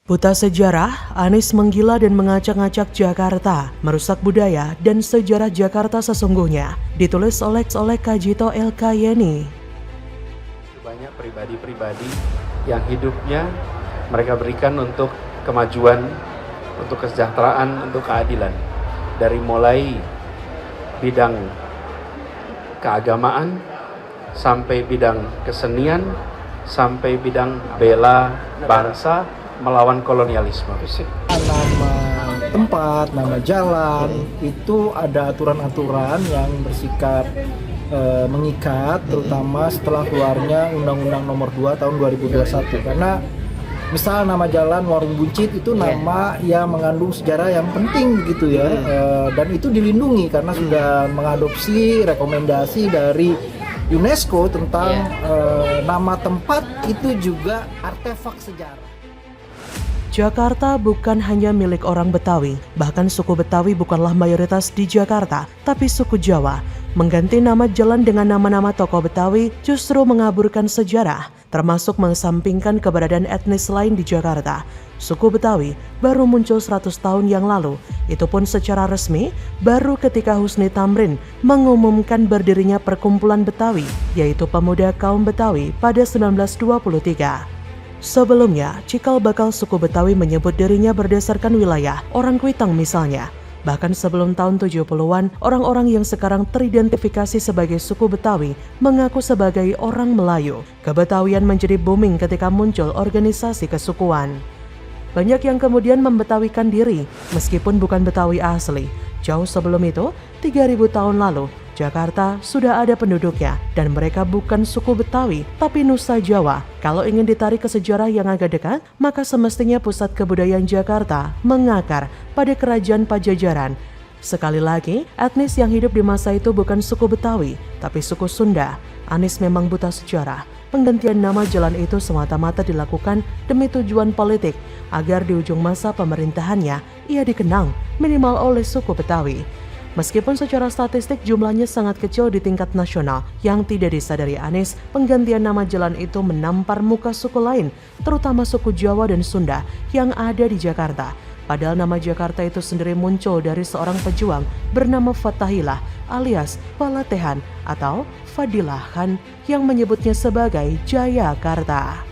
Buta sejarah, Anies menggila dan mengacak-ngacak Jakarta, merusak budaya dan sejarah Jakarta sesungguhnya. Ditulis oleh Kajito Elkayeni. Banyak pribadi-pribadi yang hidupnya mereka berikan untuk kemajuan, untuk kesejahteraan, untuk keadilan. Dari mulai bidang keagamaan, sampai bidang kesenian, sampai bidang bela bangsa, melawan kolonialisme. Nama tempat, nama jalan, itu ada aturan-aturan yang bersikap mengikat, terutama setelah keluarnya Undang-Undang Nomor 2 Tahun 2021. Karena misal nama jalan Warung Buncit itu nama yang mengandung sejarah yang penting begitu ya, dan itu dilindungi karena sudah mengadopsi rekomendasi dari UNESCO tentang nama tempat itu juga artefak sejarah. Jakarta bukan hanya milik orang Betawi, bahkan suku Betawi bukanlah mayoritas di Jakarta, tapi suku Jawa. Mengganti nama jalan dengan nama-nama tokoh Betawi justru mengaburkan sejarah, termasuk mengesampingkan keberadaan etnis lain di Jakarta. Suku Betawi baru muncul 100 tahun yang lalu, itu pun secara resmi baru ketika Husni Tamrin mengumumkan berdirinya Perkumpulan Betawi, yaitu Pemuda Kaum Betawi pada 1923. Sebelumnya, cikal bakal suku Betawi menyebut dirinya berdasarkan wilayah, orang Kuitang misalnya. Bahkan sebelum tahun 70-an, orang-orang yang sekarang teridentifikasi sebagai suku Betawi mengaku sebagai orang Melayu. Kebetawian menjadi booming ketika muncul organisasi kesukuan. Banyak yang kemudian membetawikan diri, meskipun bukan Betawi asli. Jauh sebelum itu, 3.000 tahun lalu, Jakarta sudah ada penduduknya dan mereka bukan suku Betawi tapi Nusa Jawa. Kalau ingin ditarik ke sejarah yang agak dekat, maka semestinya pusat kebudayaan Jakarta mengakar pada Kerajaan Pajajaran. Sekali lagi, etnis yang hidup di masa itu bukan suku Betawi tapi suku Sunda. Anies memang buta sejarah. Penggantian nama jalan itu semata-mata dilakukan demi tujuan politik agar di ujung masa pemerintahannya ia dikenang minimal oleh suku Betawi. Meskipun secara statistik jumlahnya sangat kecil di tingkat nasional, yang tidak disadari Anies, penggantian nama jalan itu menampar muka suku lain, terutama suku Jawa dan Sunda yang ada di Jakarta. Padahal nama Jakarta itu sendiri muncul dari seorang pejuang bernama Fathahillah alias Palatehan atau Fadilah Khan yang menyebutnya sebagai Jayakarta.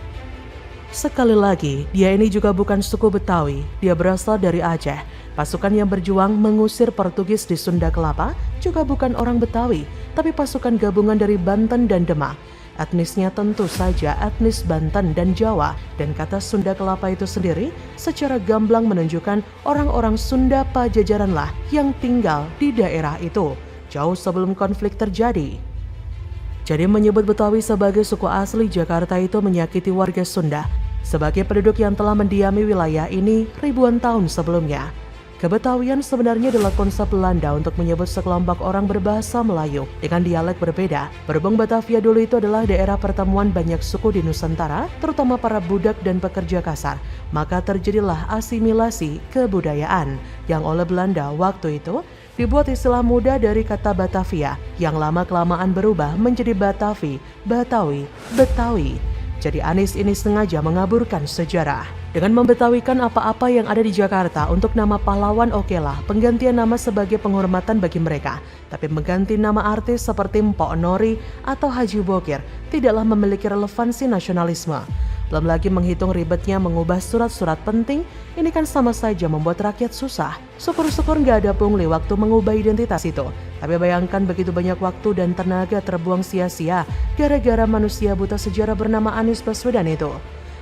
Sekali lagi, dia ini juga bukan suku Betawi, dia berasal dari Aceh. Pasukan yang berjuang mengusir Portugis di Sunda Kelapa juga bukan orang Betawi, tapi pasukan gabungan dari Banten dan Demak. Etnisnya tentu saja etnis Banten dan Jawa, dan kata Sunda Kelapa itu sendiri secara gamblang menunjukkan orang-orang Sunda Pajajaranlah yang tinggal di daerah itu, jauh sebelum konflik terjadi. Jadi menyebut Betawi sebagai suku asli Jakarta itu menyakiti warga Sunda, sebagai penduduk yang telah mendiami wilayah ini ribuan tahun sebelumnya. Kebetawian sebenarnya adalah konsep Belanda untuk menyebut sekelompok orang berbahasa Melayu dengan dialek berbeda. Berhubung Batavia dulu itu adalah daerah pertemuan banyak suku di Nusantara, terutama para budak dan pekerja kasar, maka terjadilah asimilasi kebudayaan yang oleh Belanda waktu itu dibuat istilah muda dari kata Batavia yang lama-kelamaan berubah menjadi Batavi, Batawi, Betawi. Jadi Anies ini sengaja mengaburkan sejarah. Dengan membetawikan apa-apa yang ada di Jakarta untuk nama pahlawan okelah, penggantian nama sebagai penghormatan bagi mereka. Tapi mengganti nama artis seperti Mpok Nori atau Haji Bokir tidaklah memiliki relevansi nasionalisme. Belum lagi menghitung ribetnya mengubah surat-surat penting, ini kan sama saja membuat rakyat susah. Syukur-syukur nggak ada pungli waktu mengubah identitas itu. Tapi bayangkan begitu banyak waktu dan tenaga terbuang sia-sia gara-gara manusia buta sejarah bernama Anies Baswedan itu.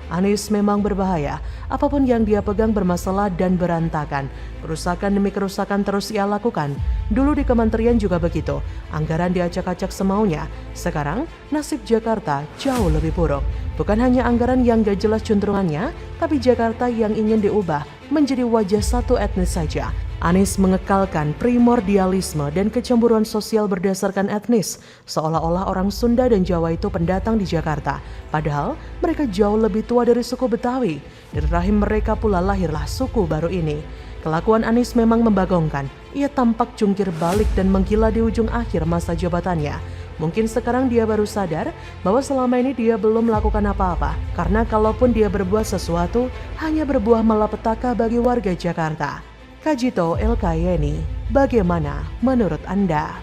Anies memang berbahaya, apapun yang dia pegang bermasalah dan berantakan. Kerusakan demi kerusakan terus ia lakukan. Dulu di kementerian juga begitu, anggaran diacak-acak semaunya. Sekarang nasib Jakarta jauh lebih buruk. Bukan hanya anggaran yang gak jelas cenderungannya, tapi Jakarta yang ingin diubah menjadi wajah satu etnis saja. Anies mengekalkan primordialisme dan kecemburuan sosial berdasarkan etnis, seolah-olah orang Sunda dan Jawa itu pendatang di Jakarta. Padahal mereka jauh lebih tua dari suku Betawi. Dari rahim mereka pula lahirlah suku baru ini. Kelakuan Anies memang membagongkan. Ia tampak jungkir balik dan menggila di ujung akhir masa jabatannya. Mungkin sekarang dia baru sadar bahwa selama ini dia belum melakukan apa-apa. Karena kalaupun dia berbuat sesuatu, hanya berbuah malapetaka bagi warga Jakarta. Kajito Elkayeni, bagaimana menurut Anda?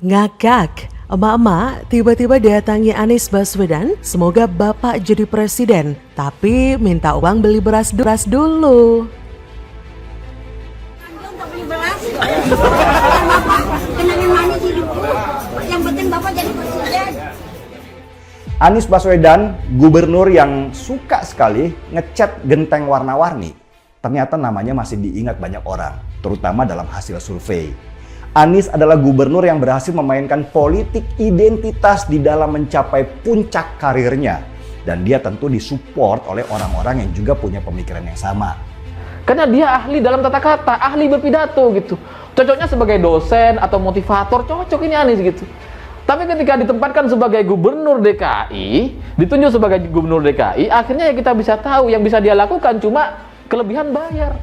Ngakak, emak-emak tiba-tiba datangi Anies Baswedan, semoga bapak jadi presiden, tapi minta uang beli beras dulu. Untuk beli beras, kenangan manis hidupku, yang penting bapak jadi presiden. Anies Baswedan, gubernur yang suka sekali ngecat genteng warna-warni. Ternyata namanya masih diingat banyak orang, terutama dalam hasil survei. Anies adalah gubernur yang berhasil memainkan politik identitas di dalam mencapai puncak karirnya. Dan dia tentu disupport oleh orang-orang yang juga punya pemikiran yang sama. Karena dia ahli dalam tata kata, ahli berpidato gitu. Cocoknya sebagai dosen atau motivator, cocok ini Anies gitu. Tapi ketika ditempatkan sebagai gubernur DKI, ditunjuk sebagai gubernur DKI, akhirnya ya kita bisa tahu yang bisa dia lakukan cuma kelebihan bayar.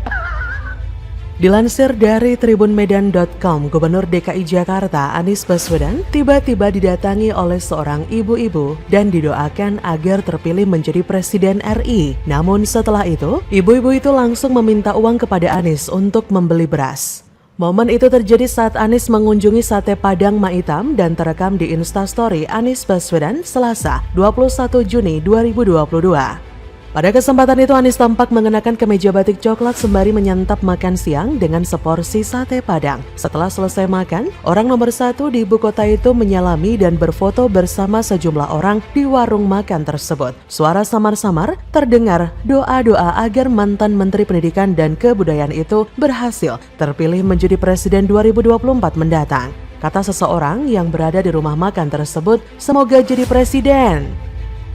Dilansir dari tribunmedan.com, Gubernur DKI Jakarta Anies Baswedan tiba-tiba didatangi oleh seorang ibu-ibu dan didoakan agar terpilih menjadi Presiden RI. Namun setelah itu, ibu-ibu itu langsung meminta uang kepada Anies untuk membeli beras. Momen itu terjadi saat Anies mengunjungi Sate Padang Maitam dan terekam di Instastory Anies Baswedan Selasa 21 Juni 2022. Pada kesempatan itu Anies tampak mengenakan kemeja batik coklat sembari menyantap makan siang dengan seporsi sate padang. Setelah selesai makan, orang nomor 1 di ibu kota itu menyalami dan berfoto bersama sejumlah orang di warung makan tersebut. Suara samar-samar terdengar doa-doa agar mantan Menteri Pendidikan dan Kebudayaan itu berhasil terpilih menjadi Presiden 2024 mendatang. Kata seseorang yang berada di rumah makan tersebut, semoga jadi presiden.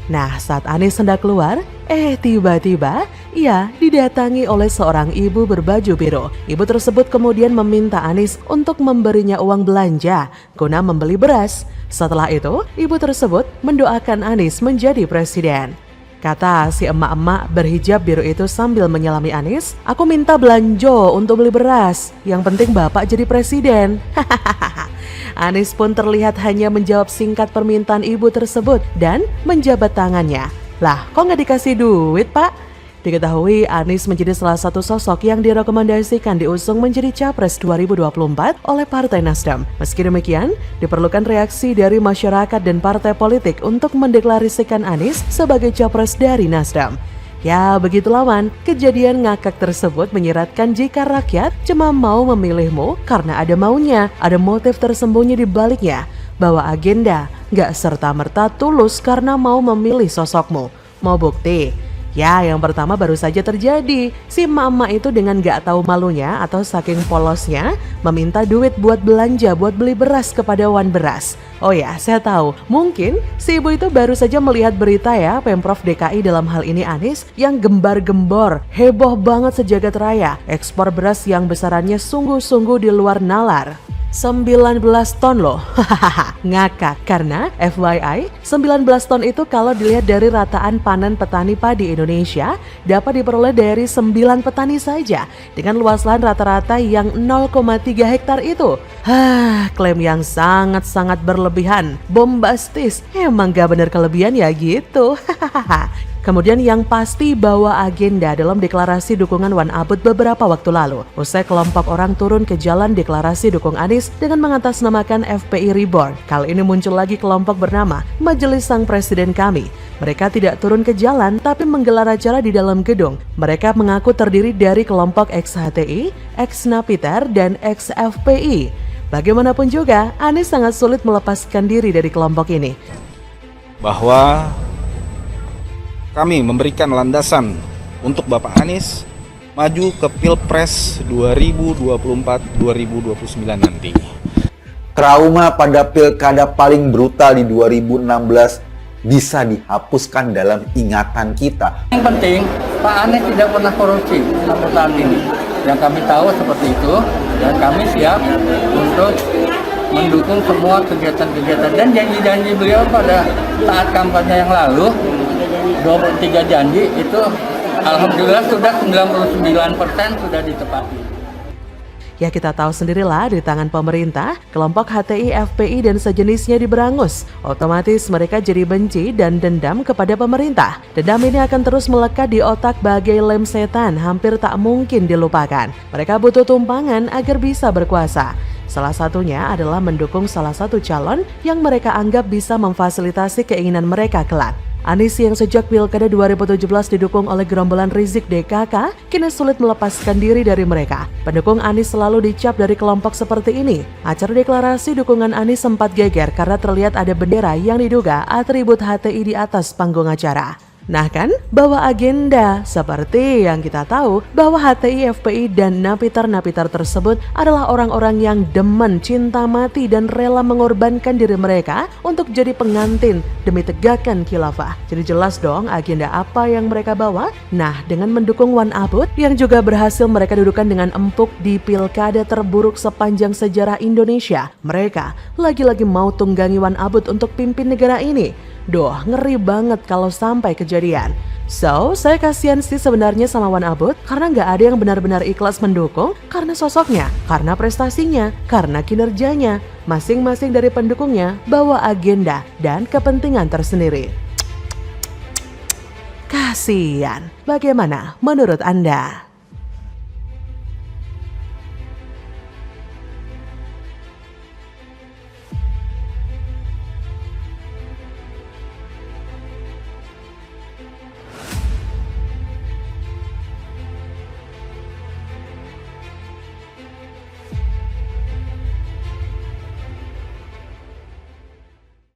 Nah, saat Anies hendak keluar, tiba-tiba ia didatangi oleh seorang ibu berbaju biru. Ibu tersebut kemudian meminta Anies untuk memberinya uang belanja guna membeli beras. Setelah itu, ibu tersebut mendoakan Anies menjadi presiden. Kata si emak-emak berhijab biru itu sambil menyelami Anies, "Aku minta belanjo untuk beli beras. Yang penting bapak jadi presiden." Anies pun terlihat hanya menjawab singkat permintaan ibu tersebut dan menjabat tangannya. Lah, kok nggak dikasih duit, Pak? Diketahui Anies menjadi salah satu sosok yang direkomendasikan diusung menjadi Capres 2024 oleh Partai Nasdem. Meski demikian, diperlukan reaksi dari masyarakat dan partai politik untuk mendeklarasikan Anies sebagai Capres dari Nasdem. Ya, begitulah Wan, kejadian ngakak tersebut menyiratkan jika rakyat cuma mau memilihmu karena ada maunya, ada motif tersembunyi di baliknya, bahwa agenda nggak serta-merta tulus karena mau memilih sosokmu. Mau bukti? Ya, yang pertama baru saja terjadi. Si mama itu dengan gak tahu malunya atau saking polosnya meminta duit buat belanja, buat beli beras kepada Wan Beras. Oh ya, saya tahu. Mungkin si ibu itu baru saja melihat berita ya, Pemprov DKI dalam hal ini Anies yang gembar-gembor, heboh banget sejagat raya. Ekspor beras yang besarannya sungguh-sungguh di luar nalar. 19 ton loh, ngakak karena FYI 19 ton itu kalau dilihat dari rataan panen petani padi Indonesia dapat diperoleh dari 9 petani saja dengan luas lahan rata-rata yang 0,3 hektar itu. Klaim yang sangat-sangat berlebihan, bombastis, emang gak bener kelebihan ya gitu. Kemudian yang pasti bawa agenda dalam deklarasi dukungan Wan Abut beberapa waktu lalu. Usai kelompok orang turun ke jalan deklarasi dukung Anies dengan mengatasnamakan FPI Reborn. Kali ini muncul lagi kelompok bernama Majelis Sang Presiden Kami. Mereka tidak turun ke jalan tapi menggelar acara di dalam gedung. Mereka mengaku terdiri dari kelompok ex-HTI, ex-Napiter, dan ex-FPI. Bagaimanapun juga, Anies sangat sulit melepaskan diri dari kelompok ini. Bahwa kami memberikan landasan untuk Bapak Anies maju ke Pilpres 2024-2029 nanti. Trauma pada pilkada paling brutal di 2016 bisa dihapuskan dalam ingatan kita. Yang penting, Pak Anies tidak pernah korupsi sampai saat ini. Yang kami tahu seperti itu, dan kami siap untuk mendukung semua kegiatan-kegiatan dan janji-janji beliau pada saat kampanye yang lalu, 23 janji itu alhamdulillah sudah 99% sudah ditepati. Ya kita tahu sendirilah di tangan pemerintah, kelompok HTI, FPI dan sejenisnya diberangus. Otomatis mereka jadi benci dan dendam kepada pemerintah. Dendam ini akan terus melekat di otak bagai lem setan, hampir tak mungkin dilupakan. Mereka butuh tumpangan agar bisa berkuasa. Salah satunya adalah mendukung salah satu calon yang mereka anggap bisa memfasilitasi keinginan mereka kelak. Anies yang sejak Pilkada 2017 didukung oleh gerombolan Rizik DKK, kini sulit melepaskan diri dari mereka. Pendukung Anies selalu dicap dari kelompok seperti ini. Acara deklarasi dukungan Anies sempat geger karena terlihat ada bendera yang diduga atribut HTI di atas panggung acara. Nah kan, bawa agenda. Seperti yang kita tahu bahwa HTI, FPI, dan napiter-napiter tersebut adalah orang-orang yang demen, cinta mati, dan rela mengorbankan diri mereka untuk jadi pengantin demi tegakkan khilafah. Jadi jelas dong agenda apa yang mereka bawa. Nah, dengan mendukung Wan Abut yang juga berhasil mereka dudukan dengan empuk di pilkada terburuk sepanjang sejarah Indonesia, mereka lagi-lagi mau tunggangi Wan Abut untuk pimpin negara ini. Duh, ngeri banget kalau sampai kejadian. So, saya kasihan sih sebenarnya sama Wan Abut karena nggak ada yang benar-benar ikhlas mendukung karena sosoknya, karena prestasinya, karena kinerjanya. Masing-masing dari pendukungnya bawa agenda dan kepentingan tersendiri. Kasihan. Bagaimana menurut Anda?